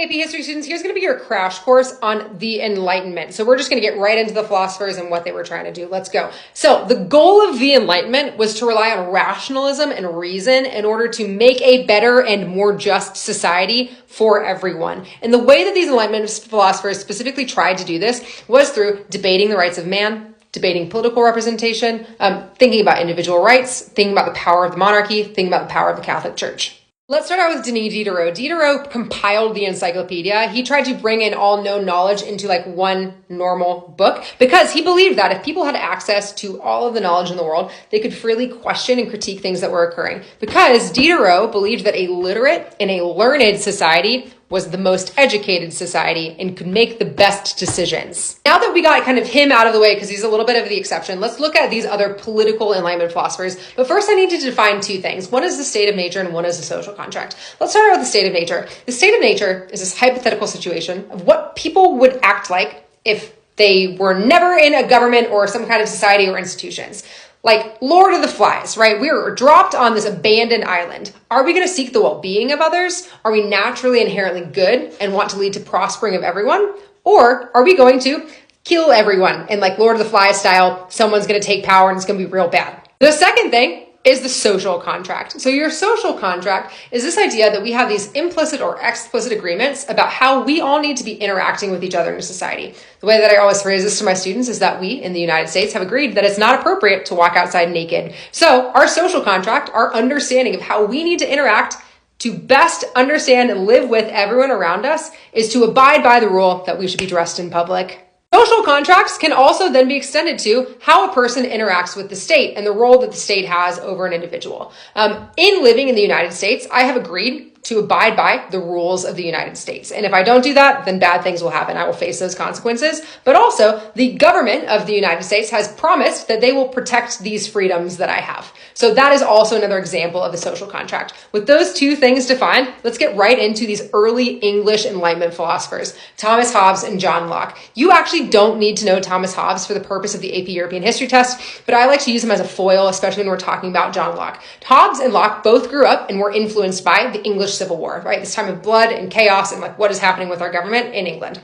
AP history students, here's going to be your crash course on the Enlightenment. So we're just going to get right into the philosophers and what they were trying to do. Let's go. So the goal of the Enlightenment was to rely on rationalism and reason in order to make a better and more just society for everyone. And the way that these Enlightenment philosophers specifically tried to do this was through debating the rights of man, debating political representation, thinking about individual rights, thinking about the power of the monarchy, thinking about the power of the Catholic Church. Let's start out with Denis Diderot. Diderot compiled the encyclopedia. He tried to bring in all known knowledge into like one normal book because he believed that if people had access to all of the knowledge in the world, they could freely question and critique things that were occurring. Because Diderot believed that a literate and a learned society was the most educated society and could make the best decisions. Now that we got kind of him out of the way because he's a little bit of the exception, let's look at these other political Enlightenment philosophers. But first I need to define two things. One is the state of nature and one is the social contract. Let's start out with the state of nature. The state of nature is this hypothetical situation of what people would act like if they were never in a government or some kind of society or institutions. Like Lord of the Flies, right? We are dropped on this abandoned island. Are we going to seek the well-being of others? Are we naturally inherently good and want to lead to prospering of everyone? Or are we going to kill everyone and like Lord of the Flies style, someone's going to take power and it's going to be real bad? The second thing is the social contract. So your social contract is this idea that we have these implicit or explicit agreements about how we all need to be interacting with each other in a society. The way that I always phrase this to my students is that we in the United States have agreed that it's not appropriate to walk outside naked. So our social contract, our understanding of how we need to interact to best understand and live with everyone around us is to abide by the rule that we should be dressed in public. Social contracts can also then be extended to how a person interacts with the state and the role that the state has over an individual. In living in the United States, I have agreed to abide by the rules of the United States. And if I don't do that, then bad things will happen. I will face those consequences. But also, the government of the United States has promised that they will protect these freedoms that I have. So that is also another example of a social contract. With those two things defined, let's get right into these early English Enlightenment philosophers, Thomas Hobbes and John Locke. You actually don't need to know Thomas Hobbes for the purpose of the AP European History test, but I like to use him as a foil, especially when we're talking about John Locke. Hobbes and Locke both grew up and were influenced by the English Civil War, right? This time of blood and chaos and like what is happening with our government in England.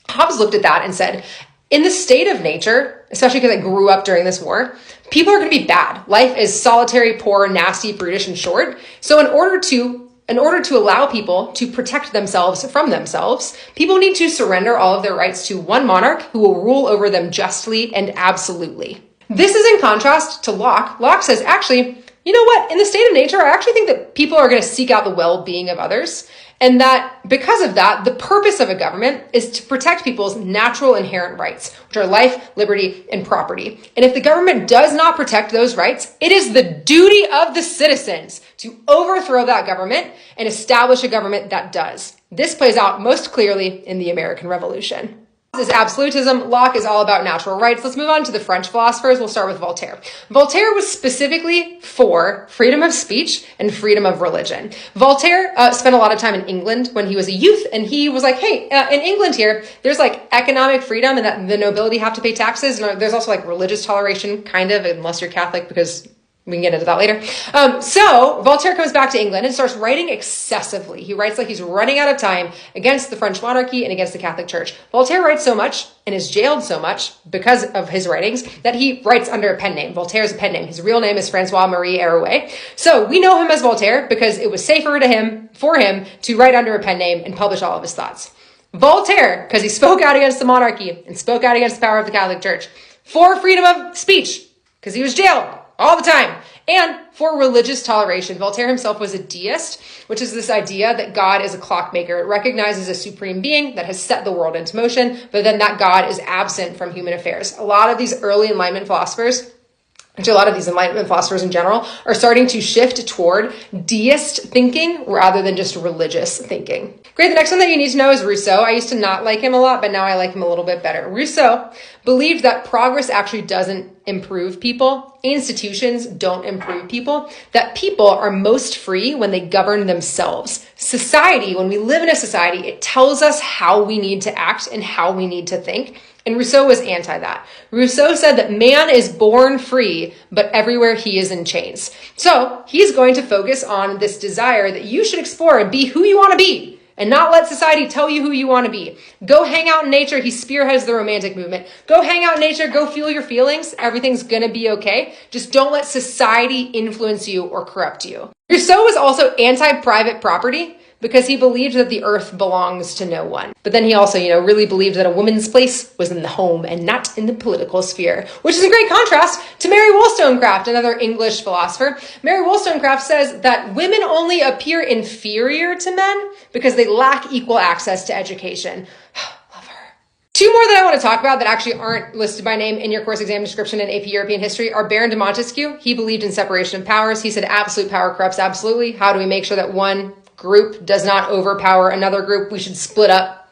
Hobbes looked at that and said, in the state of nature, especially because I grew up during this war, people are going to be bad. Life is solitary, poor, nasty, brutish, and short. So in order to allow people to protect themselves from themselves, people need to surrender all of their rights to one monarch who will rule over them justly and absolutely. This is in contrast to Locke. Locke says, actually, you know what? In the state of nature, I actually think that people are going to seek out the well-being of others. And that because of that, the purpose of a government is to protect people's natural inherent rights, which are life, liberty, and property. And if the government does not protect those rights, it is the duty of the citizens to overthrow that government and establish a government that does. This plays out most clearly in the American Revolution. Is absolutism. Locke is all about natural rights. Let's move on to the French philosophers. We'll start with Voltaire. Voltaire was specifically for freedom of speech and freedom of religion. Voltaire spent a lot of time in England when he was a youth, and he was like, hey, in England here, there's like economic freedom and that the nobility have to pay taxes. And there's also like religious toleration, kind of, unless you're Catholic, because we can get into that later. So Voltaire comes back to England and starts writing excessively. He writes like he's running out of time against the French monarchy and against the Catholic Church. Voltaire writes so much and is jailed so much because of his writings that he writes under a pen name. Voltaire's a pen name. His real name is Francois-Marie Arouet. So we know him as Voltaire because it was safer for him to write under a pen name and publish all of his thoughts. Voltaire, because he spoke out against the monarchy and spoke out against the power of the Catholic Church. For freedom of speech, because he was jailed all the time. And for religious toleration. Voltaire himself was a deist, which is this idea that God is a clockmaker. It recognizes a supreme being that has set the world into motion, but then that God is absent from human affairs. A lot of these early Enlightenment philosophers, actually a lot of these Enlightenment philosophers in general, are starting to shift toward deist thinking rather than just religious thinking. Great, the next one that you need to know is Rousseau. I used to not like him a lot, but now I like him a little bit better. Rousseau believed that progress actually doesn't improve people. Institutions don't improve people. That people are most free when they govern themselves. Society, when we live in a society, it tells us how we need to act and how we need to think. And Rousseau was anti that. Rousseau said that man is born free, but everywhere he is in chains. So he's going to focus on this desire that you should explore and be who you want to be. and not let society tell you who you want to be. Go hang out in nature. He spearheads the romantic movement. Go hang out in nature. Go feel your feelings. Everything's going to be okay. Just don't let society influence you or corrupt you. Rousseau was also anti-private property because he believed that the earth belongs to no one. But then he also, really believed that a woman's place was in the home and not in the political sphere, which is in great contrast to Mary Wollstonecraft, another English philosopher. Mary Wollstonecraft says that women only appear inferior to men because they lack equal access to education. Love her. Two more that I want to talk about that actually aren't listed by name in your course exam description in AP European history are Baron de Montesquieu. He believed in separation of powers. He said absolute power corrupts absolutely. How do we make sure that one group does not overpower another group? We should split up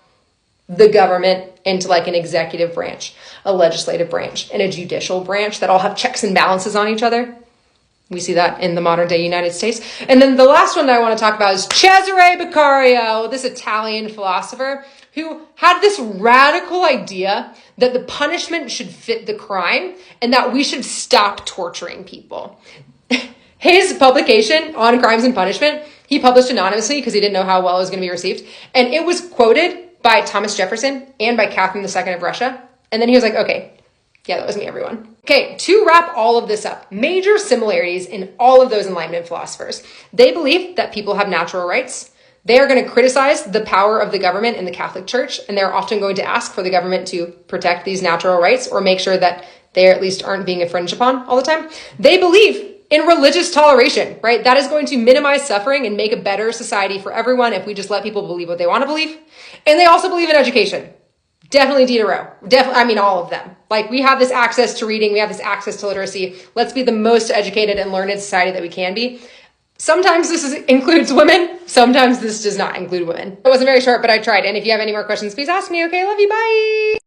the government into like an executive branch, a legislative branch, and a judicial branch that all have checks and balances on each other. We see that in the modern day United States. And then the last one that I want to talk about is Cesare Beccaria, this Italian philosopher who had this radical idea that the punishment should fit the crime and that we should stop torturing people. His publication on crimes and punishment, he published anonymously because he didn't know how well it was going to be received. And it was quoted by Thomas Jefferson and by Catherine II of Russia. And then he was like, okay, yeah, that was me, everyone. Okay, to wrap all of this up, major similarities in all of those Enlightenment philosophers. They believe that people have natural rights. They are going to criticize the power of the government in the Catholic Church, and they're often going to ask for the government to protect these natural rights or make sure that they at least aren't being infringed upon all the time. They believe in religious toleration, right? That is going to minimize suffering and make a better society for everyone if we just let people believe what they want to believe. And they also believe in education. Definitely Diderot. All of them. Like, we have this access to reading. We have this access to literacy. Let's be the most educated and learned society that we can be. Sometimes includes women. Sometimes this does not include women. It wasn't very short, but I tried. And if you have any more questions, please ask me. Okay, love you. Bye.